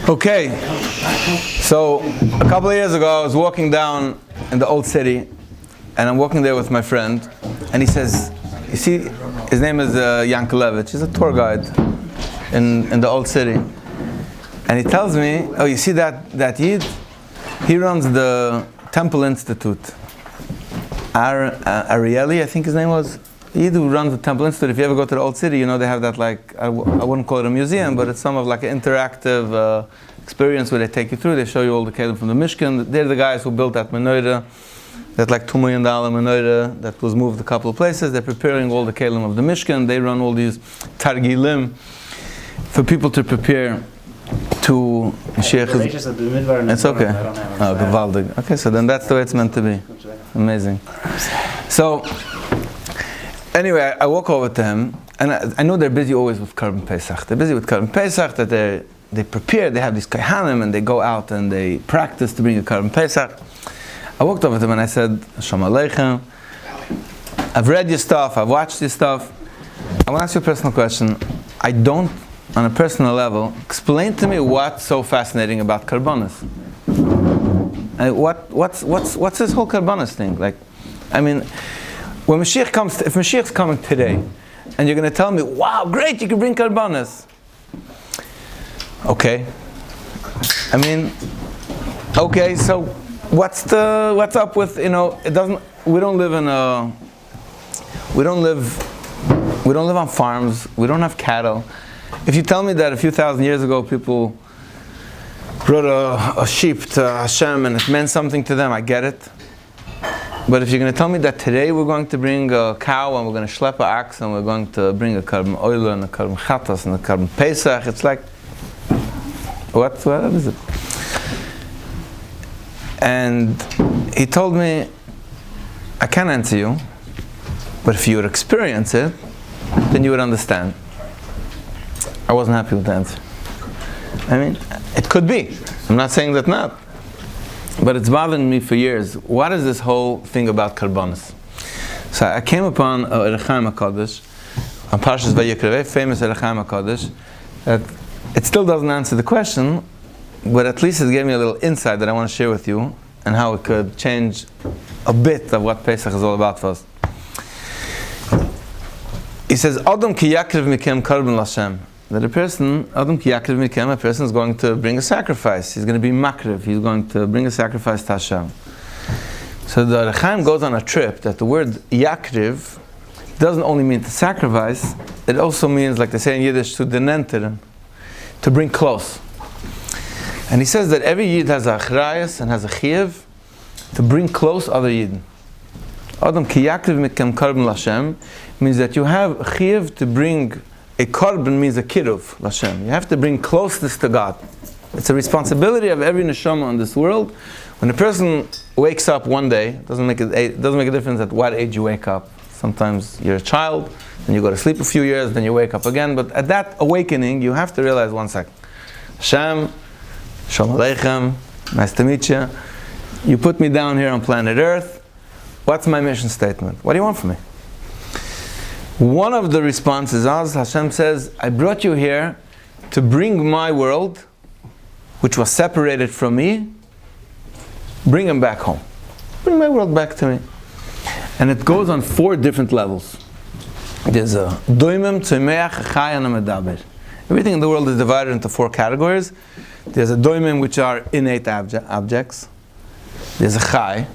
Okay, so a couple of years ago I was walking down in the old city, and I'm walking there with my friend, and he says, you see, his name is Yankelevich, he's a tour guide in the old city, and he tells me, oh, you see that Yid? He runs the Temple Institute. Arieli, I think his name was. Yid who runs the Temple Institute. If you ever go to the old city, you know they have that, like, I wouldn't call it a museum, but it's some of like an interactive experience where they take you through. They show you all the kelim from the Mishkan. They're the guys who built that menorah, that like $2 million menorah that was moved a couple of places. They're preparing all the kelim of the Mishkan. They run all these targilim for people to prepare to Mashiach. It's okay. Oh, gewaldig. Okay, so then that's the way it's meant to be. Amazing. So, anyway, I walk over to him, and I know they're busy always with Korban Pesach. They're busy with Korban Pesach, that they prepare, they have these kaihanim, and they go out and they practice to bring a Korban Pesach. I walked over to him and I said, Shalom Aleichem, I've read your stuff, I've watched your stuff. I want to ask you a personal question. I don't, on a personal level, explain to me what's so fascinating about Karbanos. What's this whole Karbanos thing? Like, I mean, when Mashiach comes, if Mashiach's coming today, and you're going to tell me, wow, great, you can bring Karbanos. Okay. I mean, okay, so what's up with, we don't live on farms, we don't have cattle. If you tell me that a few thousand years ago people brought a sheep to Hashem and it meant something to them, I get it. But if you're going to tell me that today we're going to bring a cow and we're going to schlep an ox and we're going to bring a Korban oil and a Korban chatas and a Korban Pesach, it's like, what is it? And he told me, I can't answer you, but if you would experience it, then you would understand. I wasn't happy with the answer. I mean, it could be. I'm not saying that not. But it's bothering me for years. What is this whole thing about Karbanos? So I came upon Erechaim HaKadosh, on Parshas Vayikra, famous Erechaim HaKadosh, that it still doesn't answer the question, but at least it gave me a little insight that I want to share with you, and how it could change a bit of what Pesach is all about for us. He says, Adam ki yakriv mikem korban l'Hashem. That a person, Adam ki yakriv mikem, a person is going to bring a sacrifice. He's going to be makriv. He's going to bring a sacrifice to Hashem. So the Rechaim goes on a trip that the word yakriv doesn't only mean to sacrifice, it also means, like they say in Yiddish, to denenteren, to bring close. And he says that every Yid has a achrayas and has a chiyuv to bring close other Yid. Adam ki yakriv mikem korban l'Hashem means that you have a chiyuv to bring a korban, means a kiruv l'Hashem. You have to bring closeness to God. It's a responsibility of every neshama on this world. When a person wakes up one day, it doesn't make a difference at what age you wake up. Sometimes you're a child, then you go to sleep a few years, then you wake up again. But at that awakening, you have to realize one second. Hashem, Shalom Aleichem, nice to meet you. You put me down here on planet Earth. What's my mission statement? What do you want from me? One of the responses is, Hashem says, I brought you here to bring my world, which was separated from me, bring him back home. Bring my world back to me. And it goes on 4 different levels. There's a doimim, tzomeach, chai, and a medaber. Everything in the world is divided into 4 categories. There's a doimim, which are innate objects. There's a chai.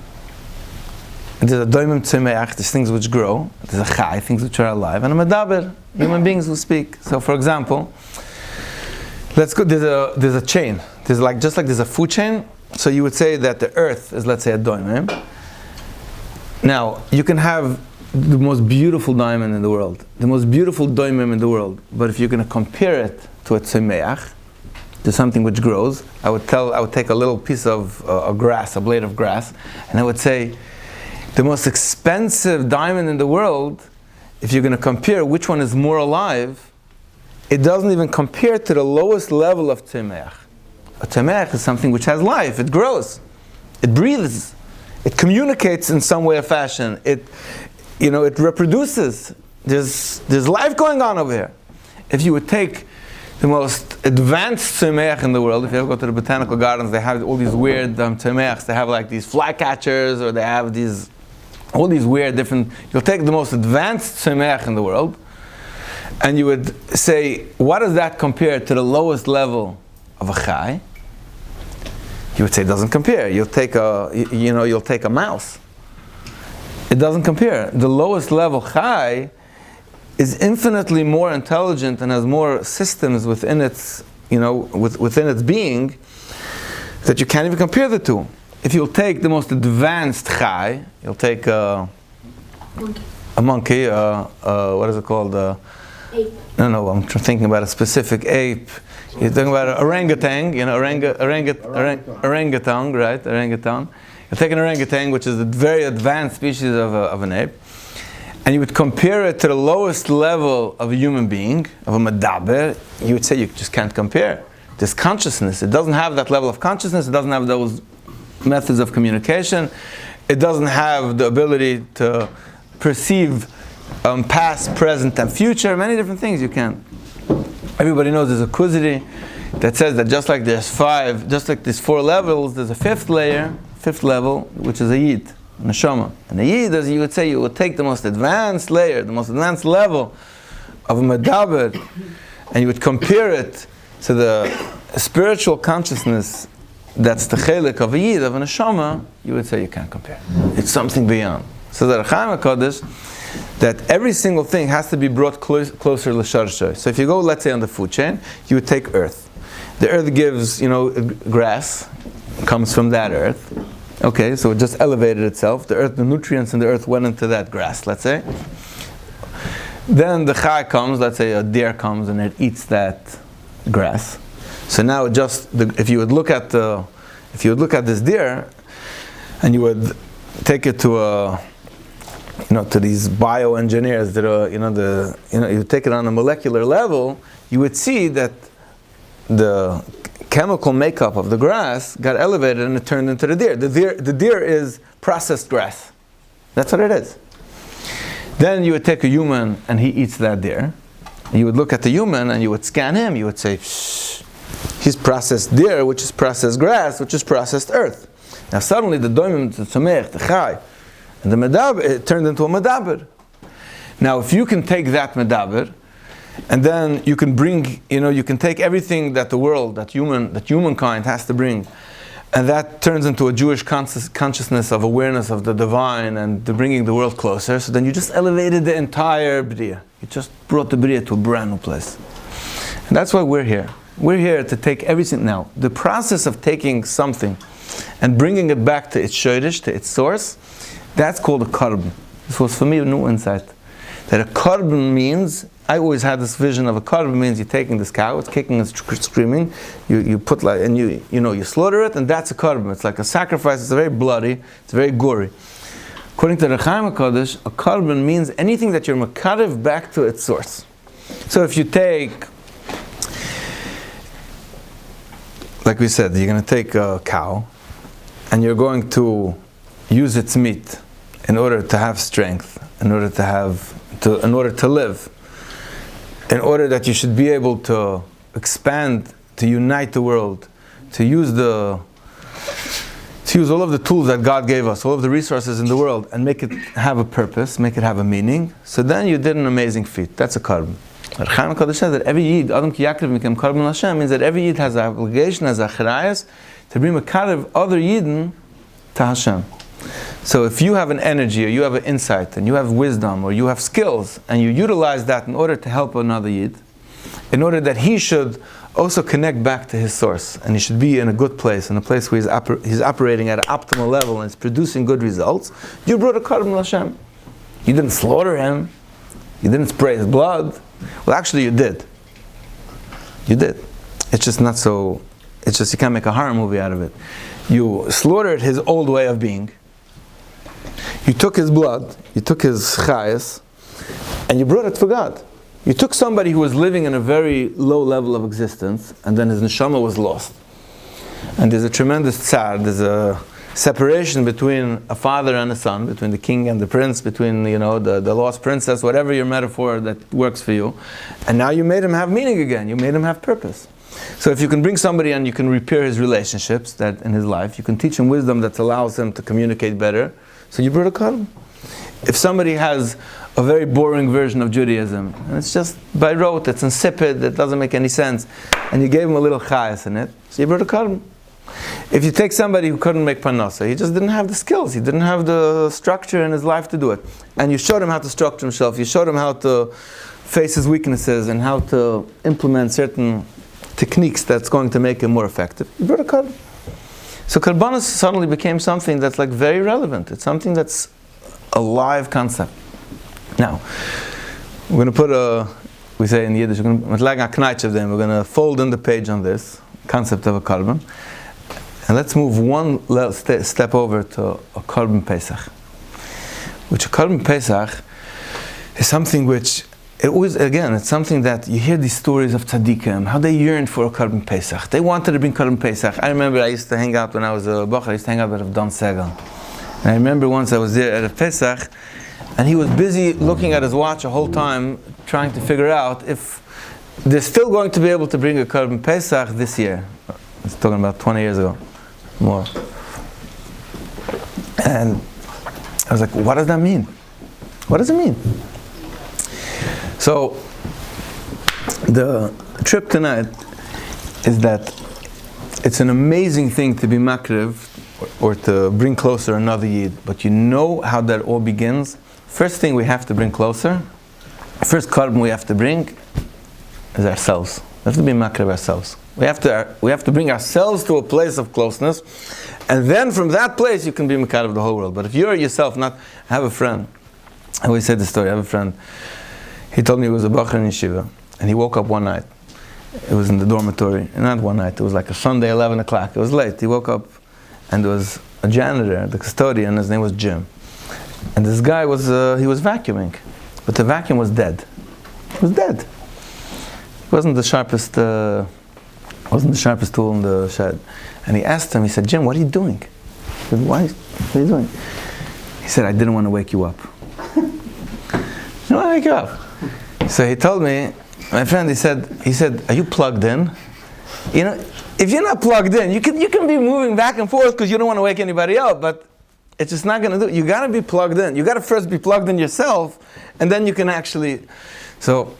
There's a doimim tzomeach, there's things which grow. There's a chai, things which are alive. And a medaber, human beings who speak. So for example, let's go, there's a chain. There's like, just like there's a food chain. So you would say that the earth is, let's say, a doimim. Now, you can have the most beautiful diamond in the world, the most beautiful doimim in the world, but if you're going to compare it to a tzomeach, to something which grows, I would take a little piece of grass, a blade of grass, and I would say, the most expensive diamond in the world, if you're going to compare which one is more alive, it doesn't even compare to the lowest level of tzomeach. A tzomeach is something which has life, it grows, it breathes, it communicates in some way or fashion, it reproduces. There's life going on over here. If you would take the most advanced tzemeach in the world. If you ever go to the botanical gardens, they have all these weird tzemeachs. They have like these flycatchers, or they have all these weird different. You'll take the most advanced tzemeach in the world, and you would say, what does that compare to the lowest level of a chai? You would say it doesn't compare. You'll take a mouse. It doesn't compare. The lowest level chai is infinitely more intelligent and has more systems within its, within its being, that you can't even compare the two. If you'll take the most advanced chai, you'll take a monkey, what is it called? Ape. No, I'm thinking about a specific ape. You're talking about an orangutan, orangutan, right? Orangutan. You're taking an orangutan, which is a very advanced species of an ape, and you would compare it to the lowest level of a human being, of a medaber. You would say you just can't compare. This consciousness, it doesn't have that level of consciousness. It doesn't have those methods of communication. It doesn't have the ability to perceive past, present, and future. Many different things you can't. Everybody knows there's a kuzari that says that just like there's there's 4 levels, there's a fifth level, which is a yid, neshama. And a yid, as you would say, you would take the most advanced layer, the most advanced level of a medaber, and you would compare it to the spiritual consciousness that's the chelik of a yid, of a neshama. You would say you can't compare. It's something beyond. So the Chaim HaKadosh, that every single thing has to be brought closer to l'sharshay. So if you go, let's say, on the food chain, you would take earth. The earth gives, grass, comes from that earth. Okay, so it just elevated itself. The earth, the nutrients in the earth went into that grass, let's say. Then the chai comes, let's say a deer comes and it eats that grass. So now if you would look at this deer, and you would take it to to these bioengineers that are, you take it on a molecular level, you would see that the chemical makeup of the grass got elevated and it turned into the deer. The deer is processed grass. That's what it is. Then you would take a human and he eats that deer. You would look at the human and you would scan him. You would say, he's processed deer, which is processed grass, which is processed earth. Now suddenly the doimim, the tzomech, the chai, and the medaber, it turned into a medaber. Now if you can take that medaber, and then you can bring, you can take everything that the world, that humankind has to bring, and that turns into a Jewish consciousness of awareness of the divine and the bringing the world closer. So then you just elevated the entire Bria. You just brought the Bria to a brand new place. And that's why we're here. We're here to take everything. Now, the process of taking something and bringing it back to its shoydish, to its source, that's called a korban. This was for me a new insight. That a korban means, I always had this vision of a korban means you're taking this cow, it's kicking and screaming, you put you slaughter it, and that's a korban. It's like a sacrifice. It's very bloody. It's very gory. According to the Chaim HaKadosh, a korban means anything that you're makarev back to its source. So if you take, like we said, you're going to take a cow, and you're going to use its meat in order to have strength, in order to live, in order that you should be able to expand, to unite the world, to use all of the tools that God gave us, all of the resources in the world, and make it have a purpose, make it have a meaning. So then you did an amazing feat. That's a korban. Chaim HaKadosh says that every yid, Adam ki yakriv mikem korban l'Hashem, means that every yid has an obligation, has a chirayas, to bring makarev other yidden to Hashem. So if you have an energy, or you have an insight, and you have wisdom, or you have skills, and you utilize that in order to help another yid, in order that he should also connect back to his source, and he should be in a good place, in a place where he's operating at an optimal level and is producing good results, you brought a korban l'Hashem. You didn't slaughter him. You didn't spray his blood. Well, actually you did. You did. It's just not so, it's just you can't make a horror movie out of it. You slaughtered his old way of being. You took his blood, you took his chayas, and you brought it for God. You took somebody who was living in a very low level of existence, and then his neshama was lost. And there's a tremendous tsar, there's a separation between a father and a son, between the king and the prince, between the lost princess, whatever your metaphor that works for you. And now you made him have meaning again. You made him have purpose. So if you can bring somebody and you can repair his relationships that in his life, you can teach him wisdom that allows him to communicate better. So you brought a Korban. If somebody has a very boring version of Judaism, and it's just by rote, it's insipid, it doesn't make any sense, and you gave him a little chayas in it, so you brought a Korban. If you take somebody who couldn't make parnasa, he just didn't have the skills, he didn't have the structure in his life to do it, and you showed him how to structure himself, you showed him how to face his weaknesses and how to implement certain techniques that's going to make him more effective, you brought a Korban. So Korbanos suddenly became something that's like very relevant. It's something that's a live concept. Now, we're going to put we say in Yiddish, we're going to fold in the page on this concept of a Korban. And let's move one step over to a Korban Pesach. Which a Korban Pesach is something which, it's something that you hear these stories of tzaddikim, how they yearned for a Korban Pesach. They wanted to bring Korban Pesach. I remember I used to hang out when I was a Bachar, I used to hang out with Don Segal. And I remember once I was there at a Pesach, and he was busy looking at his watch the whole time, trying to figure out if they're still going to be able to bring a Korban Pesach this year. It's talking about 20 years ago, more. And I was like, what does that mean? What does it mean? So, the trip tonight is that it's an amazing thing to be makriv, or to bring closer another Yid. But you know how that all begins? First thing we have to bring closer, first Korban we have to bring is ourselves. We have to be makriv ourselves. We have to bring ourselves to a place of closeness, and then from that place you can be makriv of the whole world. But if you're yourself, I have a friend, I always say this story, I have a friend, he told me he was a bachar in yeshiva, and he woke up one night, it was in the dormitory, and not one night, it was like a Sunday, 11 o'clock, it was late, he woke up, and there was a janitor, the custodian, his name was Jim. And this guy he was vacuuming, but the vacuum was dead. It was dead. It wasn't the sharpest tool in the shed. And he asked him, he said, Jim, what are you doing? He said, what are you doing? He said, I didn't want to wake you up. I didn't want to wake you up. So he told me, my friend, he said, are you plugged in? If you're not plugged in, you can be moving back and forth because you don't want to wake anybody up, but it's just not going to do it. You got to be plugged in. You got to first be plugged in yourself, and then you can actually. So,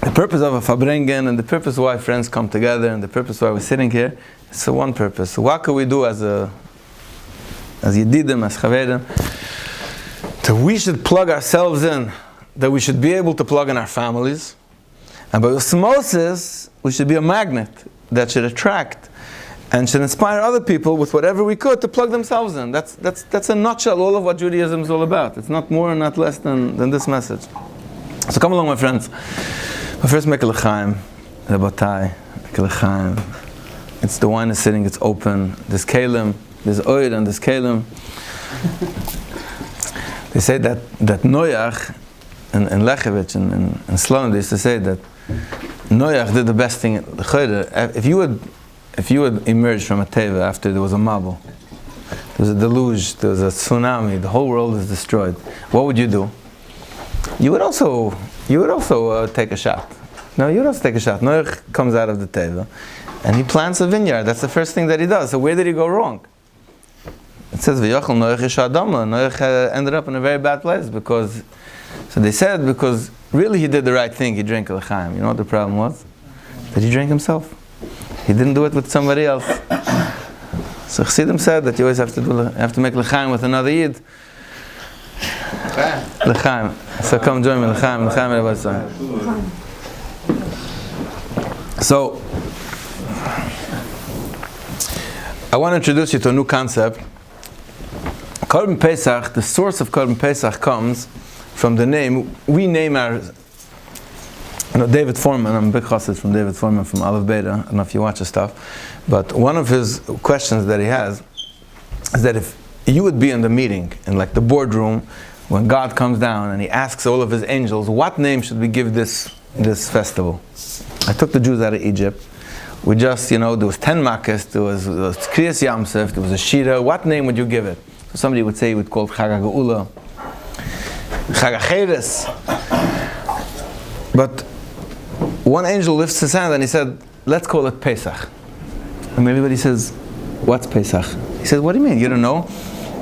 the purpose of a fabrengen, and the purpose why friends come together, and the purpose why we're sitting here, it's the one purpose. So, what can we do as yedidim, as chaverim? That we should plug ourselves in. That we should be able to plug in our families, and by osmosis, we should be a magnet that should attract and should inspire other people with whatever we could to plug themselves in. That's a nutshell all of what Judaism is all about. It's not more and not less than this message. So come along, my friends. But first make a l'chaim, rabotai, make a l'chaim. It's the wine is sitting, it's open. There's kalim, there's oil and there's kalim. They say that Noach in Lechevich in Sloan, they used to say that Noach did the best thing. If you would emerge from a teva after there was a mabul, there was a deluge, there was a tsunami, the whole world is destroyed, what would you do? You would also take a shot. No, you would also take a shot. Noach comes out of the teva, and he plants a vineyard. That's the first thing that he does. So where did he go wrong? It says V'yochel Noach ish Adama. Noach ended up in a very bad place because really he did the right thing. He drank a l'chaim. You know what the problem was? That he drank himself. He didn't do it with somebody else. So Chassidim said that you always have to make l'chaim with another yid. L'chaim. So come join me, l'chaim. So I want to introduce you to a new concept. Korban Pesach, the source of Korban Pesach comes from the name, we name our, David Foreman, I'm a big chassid from David Foreman from Aleph Beta, I don't know if you watch his stuff, but one of his questions that he has is that if you would be in the meeting, in like the boardroom, when God comes down and he asks all of his angels, what name should we give this festival? I took the Jews out of Egypt. We just, there was 10 makkos, there was Kriyas Yamsef, there was a Shira. What name would you give it? So somebody would say you would call it Chag HaGeula, Chag HaCheres. But one angel lifts his hand and he said, let's call it Pesach. And everybody says, what's Pesach? He says, what do you mean? You don't know?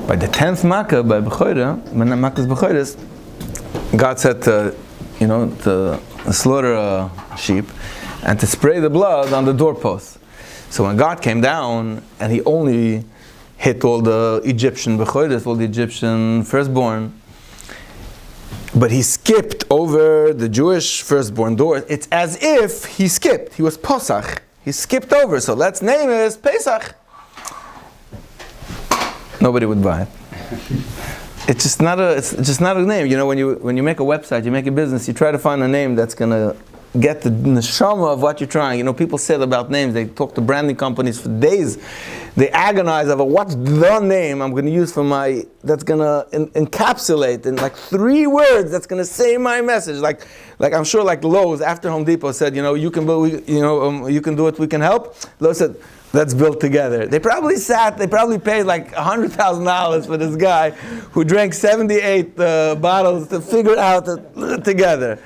By the 10th makkah, by Bechorah, when makkah's Bechoros, God said to slaughter a sheep and to spray the blood on the doorpost. So when God came down and he only hit all the Egyptian Bechoros, all the Egyptian firstborn, but he skipped over the Jewish firstborn door, it's as if he skipped. He was Pesach. He skipped over. So let's name it Pesach. Nobody would buy it. It's just not a name. When you make a website, you make a business, you try to find a name that's gonna get the neshama of what you're trying. People say about names. They talk to branding companies for days. They agonize over what's the name I'm going to use that's going to encapsulate in like 3 words that's going to say my message. Like I'm sure like Lowe's after Home Depot said, you can do it, we can help. Lowe's said, let's build together. They probably paid like $100,000 for this guy who drank 78 bottles to figure it out together.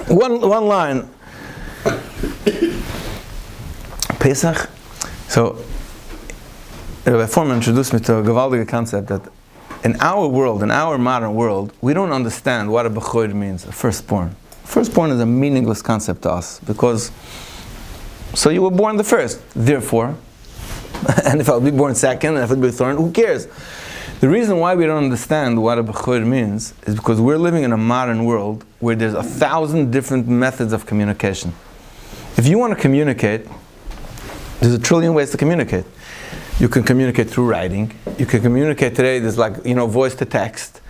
One line. Pesach. So, Rabbi Foreman introduced me to a gewaldige concept that in our world, in our modern world, we don't understand what a Bechor means, a firstborn. Firstborn is a meaningless concept to us because, so you were born the first, therefore, and if I would be born second, and if I would be third, who cares? The reason why we don't understand what a Bechor means is because we're living in a modern world where there's 1,000 different methods of communication. If you want to communicate, there's 1 trillion ways to communicate. You can communicate through writing. You can communicate today, there's voice to text.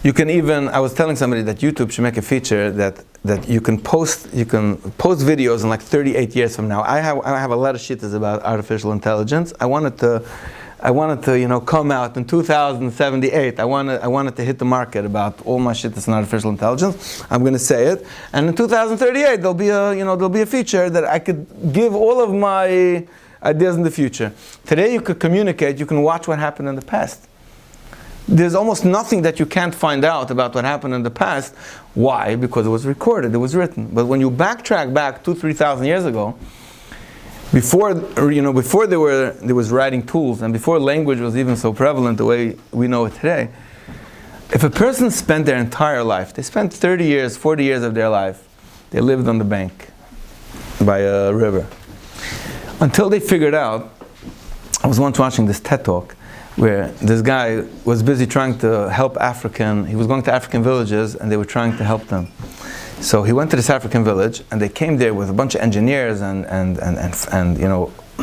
You can even, I was telling somebody that YouTube should make a feature that you can post videos in like 38 years from now. I have a lot of shit about artificial intelligence. I wanted to come out in 2078. I wanted to hit the market about all my shit that's in artificial intelligence. I'm going to say it, and in 2038 there'll be a feature that I could give all of my ideas in the future. Today you could communicate. You can watch what happened in the past. There's almost nothing that you can't find out about what happened in the past. Why? Because it was recorded. It was written. But when you backtrack back 2,000-3,000 years ago, before there was writing tools and before language was even so prevalent the way we know it today, if a person spent their entire life, they spent 30 years, 40 years of their life, they lived on the bank by a river. Until they figured out, I was once watching this TED Talk where this guy was busy trying to help he was going to African villages and they were trying to help them. So he went to this African village, and they came there with a bunch of engineers and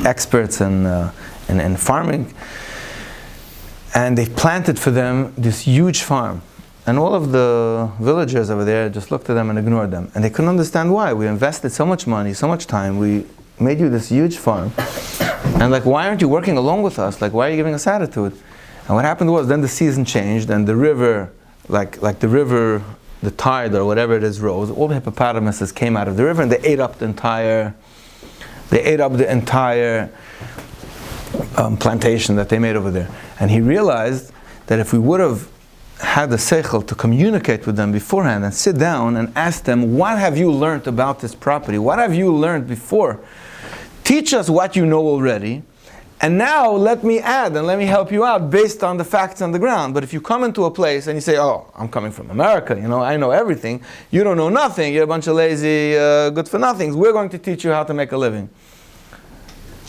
experts in farming, and they planted for them this huge farm. And all of the villagers over there just looked at them and ignored them, and they couldn't understand why. We invested so much money, so much time. We made you this huge farm, and why aren't you working along with us? Why are you giving us attitude? And what happened was, then the season changed, and the river, the tide or whatever it is rose. All the hippopotamuses came out of the river and they ate up the entire plantation that they made over there. And he realized that if we would have had the seichel to communicate with them beforehand and sit down and ask them, what have you learned about this property? What have you learned before? Teach us what you know already. And now let me add and let me help you out based on the facts on the ground. But if you come into a place and you say, oh, I'm coming from America, I know everything. You don't know nothing. You're a bunch of lazy, good-for-nothings. We're going to teach you how to make a living.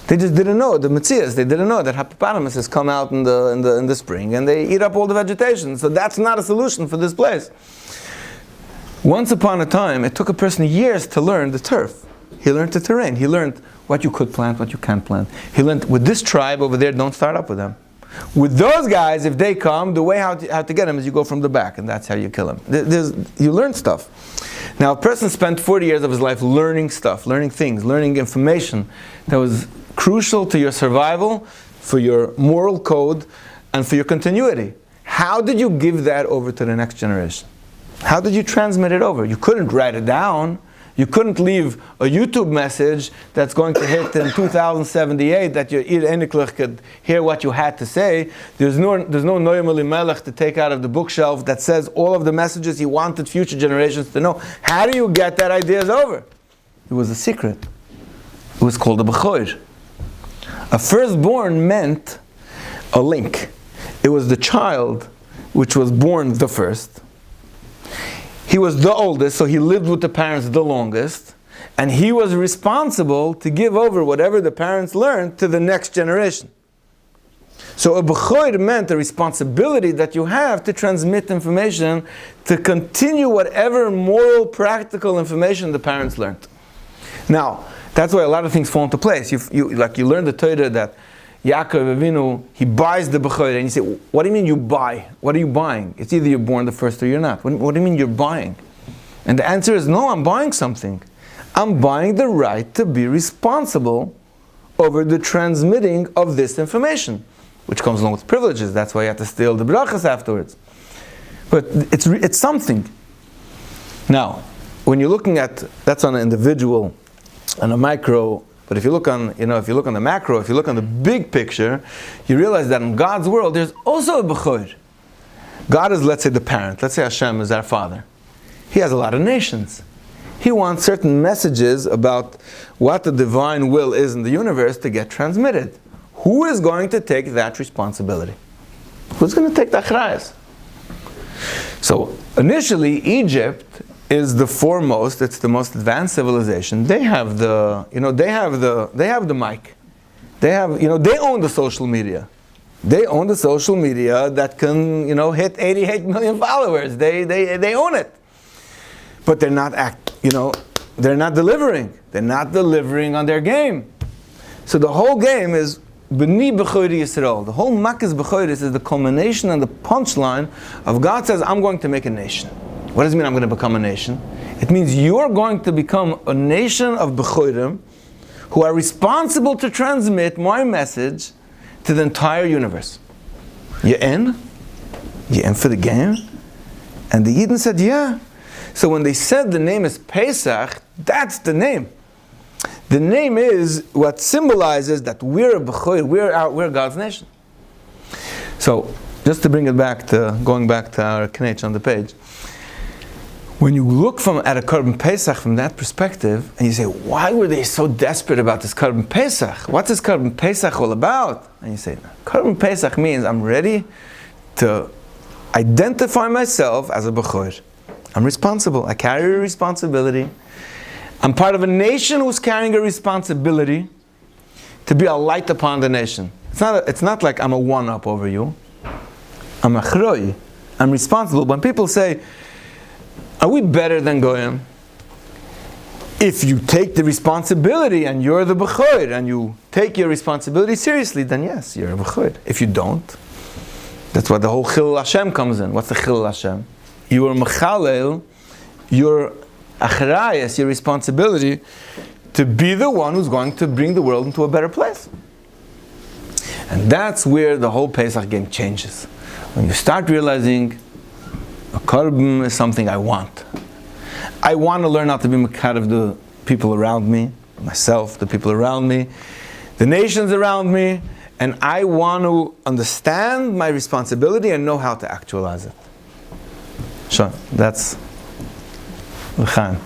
They just didn't know the Metzias. They didn't know that hippopotamuses come out in the spring and they eat up all the vegetation. So that's not a solution for this place. Once upon a time, it took a person years to learn the turf. He learned the terrain. He learned what you could plant, what you can't plant. He learned with this tribe over there, don't start up with them. With those guys, if they come, the way how to get them is you go from the back, and that's how you kill them. You learn stuff. Now, a person spent 40 years of his life learning stuff, learning things, learning information that was crucial to your survival, for your moral code, and for your continuity. How did you give that over to the next generation? How did you transmit it over? You couldn't write it down. You couldn't leave a YouTube message that's going to hit in 2078 that your Ir Eniklich could hear what you had to say. There's no Noam Elimelech to take out of the bookshelf that says all of the messages he wanted future generations to know. How do you get that ideas over? It was a secret. It was called a Bechor. A firstborn meant a link. It was the child which was born the first. He was the oldest, so he lived with the parents the longest, and he was responsible to give over whatever the parents learned to the next generation. So a Bechor meant a responsibility that you have to transmit information, to continue whatever moral, practical information the parents learned. Now, that's why a lot of things fall into place. You learn the Torah that Yaakov Avinu, he buys the Bechor, and you say, what do you mean you buy? What are you buying? It's either you're born the first or you're not. What do you mean you're buying? And the answer is, no, I'm buying something. I'm buying the right to be responsible over the transmitting of this information, which comes along with privileges. That's why you have to steal the brachas afterwards. But it's something. Now, when you're looking at, that's on an individual, on a micro. But if you look on, if you look on the macro, if you look on the big picture, you realize that in God's world, there's also a Bechor. God is, let's say, the parent. Let's say Hashem is our father. He has a lot of nations. He wants certain messages about what the divine will is in the universe to get transmitted. Who is going to take that responsibility? Who's going to take the achrayas? So initially, Egypt is the foremost, it's the most advanced civilization. They have the mic. They own the social media. They own the social media that can, hit 88 million followers. They own it. But they're not they're not delivering. They're not delivering on their game. So the whole game is B'ni B'chori Yisrael. The whole Makkah's B'choris is the culmination and the punchline of God says, I'm going to make a nation. What does it mean I'm going to become a nation? It means you're going to become a nation of Bechorim who are responsible to transmit my message to the entire universe. You in? You in for the game? And the Yidden said, yeah. So when they said the name is Pesach, that's the name. The name is what symbolizes that we're a Bechor, we're God's nation. So, just to bring it back to, going back to our Knech on the page, when you look at a Korban Pesach from that perspective, and you say, why were they so desperate about this Korban Pesach? What's this Korban Pesach all about? And you say, Korban Pesach means I'm ready to identify myself as a Bechor. I'm responsible. I carry a responsibility. I'm part of a nation who's carrying a responsibility to be a light upon the nation. It's not like I'm a one-up over you. I'm a chroi. I'm responsible. When people say, are we better than Goyim? If you take the responsibility and you're the Bechor and you take your responsibility seriously, then yes, you're a Bechor. If you don't, that's why the whole Chilul Hashem comes in. What's the Chilul Hashem? You are Mechalel, your achrayas, your responsibility to be the one who's going to bring the world into a better place. And that's where the whole Pesach game changes. When you start realizing a korban is something I want. I want to learn how to be mekad of the people around me, myself, the people around me, the nations around me, and I want to understand my responsibility and know how to actualize it. Sure, that's l'chaim.